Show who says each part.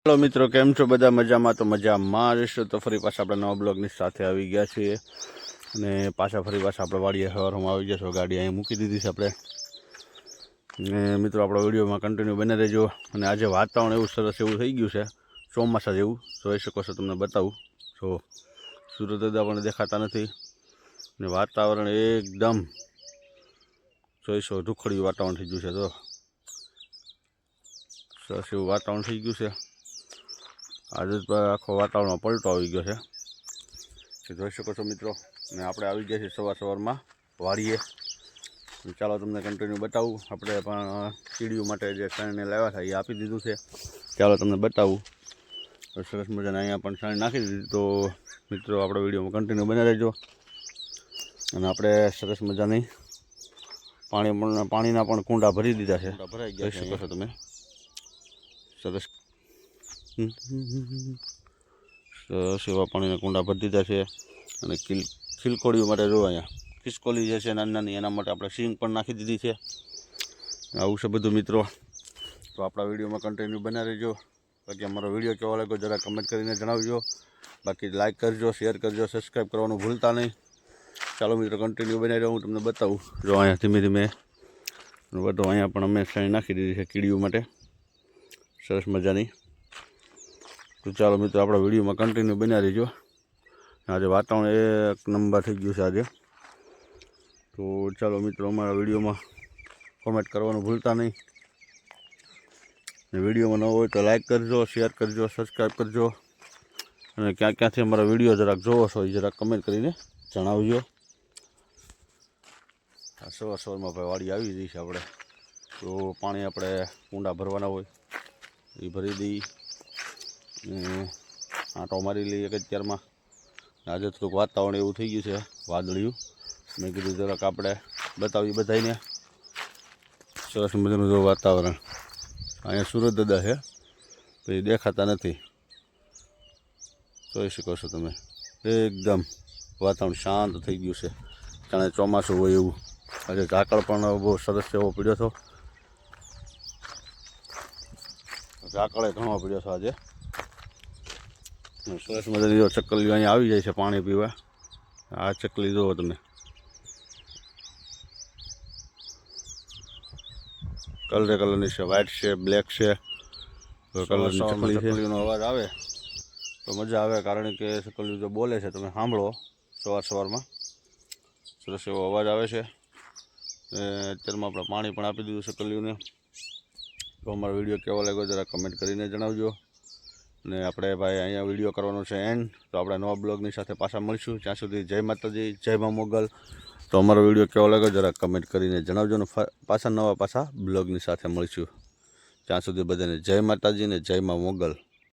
Speaker 1: Hello मित्रों, केम छो बधा मजामां? तो मजामां रहीशो। तो फरी पाछा आपणे नवा ब्लॉगनी साथे आवी गया छीए अने पाछा फरी पाछा आपणे वाડીए हवारमां आवी गया छो। गाड़ी अहीं मूकी दीधी छे आपणे। ने मित्रों आपणा विडियोमां कन्टिन्यू बने रहेजो। अने आजे वातावरण एवुं सरस एवुं थई गयुं छे, ચોમાસા જેવું જોઈ શકો છો। તમને બતાવું જો સૂર્યદાદા પણ દેખાતા નથી ને વાતાવરણ એકદમ જોઈશો ધૂખડ્યું વાતાવરણ થઈ ગયું છે। તો સરસ એવું વાતાવરણ થઈ ગયું છે। આજે આખો વાતાવરણમાં પલટો આવી ગયો છે કે જોઈ શકો છો મિત્રો। ને આપણે આવી ગયા છીએ સવારમાં વાડીએ। ચાલો તમને કન્ટિન્યુ બતાવું। આપણે પણ કીડીઓ માટે જે શણને લાવ્યા હતા એ આપી દીધું છે। ચાલો તમને બતાવું। સરસ મજાને અહીંયા પણ શણ નાખી દીધી। તો મિત્રો આપણે વિડીયોમાં કન્ટિન્યુ બને રહેજો। અને આપણે સરસ મજાની પાણીના પણ કુંડા ભરી દીધા છે। ભરાઈ ગયા જોઈ શકો છો તમે। સરસ સરસ એવા પાણીના કુંડા ભરી દીધા છે। અને ખીલકોડીઓ માટે જો અહીંયા ખિસકોલી જે છે નાની નાની એના માટે આપણે સિંગ પણ નાખી દીધી છે। આવું છે બધું મિત્રો। તો આપણા વિડીયોમાં કન્ટિન્યુ બના રહેજો। બાકી અમારો વિડીયો કેવો લાગ્યો જરા કમેન્ટ કરીને જણાવજો। બાકી લાઇક કરજો, શેર કરજો, સબસ્ક્રાઈબ કરવાનું ભૂલતા નહીં। ચાલો મિત્રો કન્ટિન્યુ બનાવી રહ્યો। હું તમને બતાવું। જો અહીંયા ધીમે ધીમે બધું અહીંયા પણ અમે શણી નાખી દીધી છે કીડીઓ માટે સરસ મજાની। તો ચાલો મિત્રો આપણા વિડીયોમાં કન્ટિન્યુ બન્યા રહેજો। આજે વાતાવરણ એક નંબર થઈ ગયું છે આજે। તો ચાલો મિત્રો અમારા વિડીયોમાં કોમેન્ટ કરવાનું ભૂલતા નહીં। વિડીયોમાં ન હોય તો લાઇક કરજો, શેર કરજો, સબસ્ક્રાઈબ કરજો। અને ક્યાં ક્યાંથી અમારા વિડીયો જરાક જોવો છો એ જરાક કમેન્ટ કરીને જણાવજો। આ સવારમાં ભાઈ વાડી આવી ગઈ છે આપણે। તો પાણી આપણે કુંડા ભરવાના હોય એ ભરી દઈએ। આંટો મારી લઈએ એક અત્યારમાં। આજે થોડુંક વાતાવરણ એવું થઈ ગયું છે વાદળિયું। મેં કીધું જરાક આપણે બતાવી બધાને સરસ મજાનું જો વાતાવરણ। અહીંયા સૂરજદાદા છે તો એ દેખાતા નથી, જોઈ શકો છો તમે। એકદમ વાતાવરણ શાંત થઈ ગયું છે, જાણે ચોમાસું હોય એવું। આજે ઝાકળ પણ બહુ સરસ એવો પડ્યો હતો, ઝાકળે ઘણો પડ્યો હતો આજે। સરસ મજાની જો ચકલીઓ અહીંયા આવી જાય છે પાણી પીવા। આ ચકલી જુઓ તમે, કલરની છે, વ્હાઈટ છે, બ્લેક છે। તો કલરની ચકલી છે, ચકલીનો અવાજ આવે તો મજા આવે, કારણ કે ચકલીઓ જો બોલે છે તમે સાંભળો સવારમાં સરસ એવો અવાજ આવે છે। અત્યારમાં આપણે પાણી પણ આપી દીધું ચકલીઓને। તો અમારો વિડીયો કેવો લાગ્યો જરા કમેન્ટ કરીને જણાવજો। ને આપણે ભાઈ અહીંયા વિડીયો કરવાનો છે એન્ડ। તો આપણે નવા બ્લોગની સાથે પાછા મળીશું। ત્યાં સુધી જય માતાજી, જય મા મોગલ। તો અમારો વિડીયો કેવો લાગ્યો જરા કમેન્ટ કરીને જણાવજો। ને પાછા બ્લોગની સાથે મળીશું। ત્યાં સુધી બધાને જય માતાજી ને જય મા મોગલ।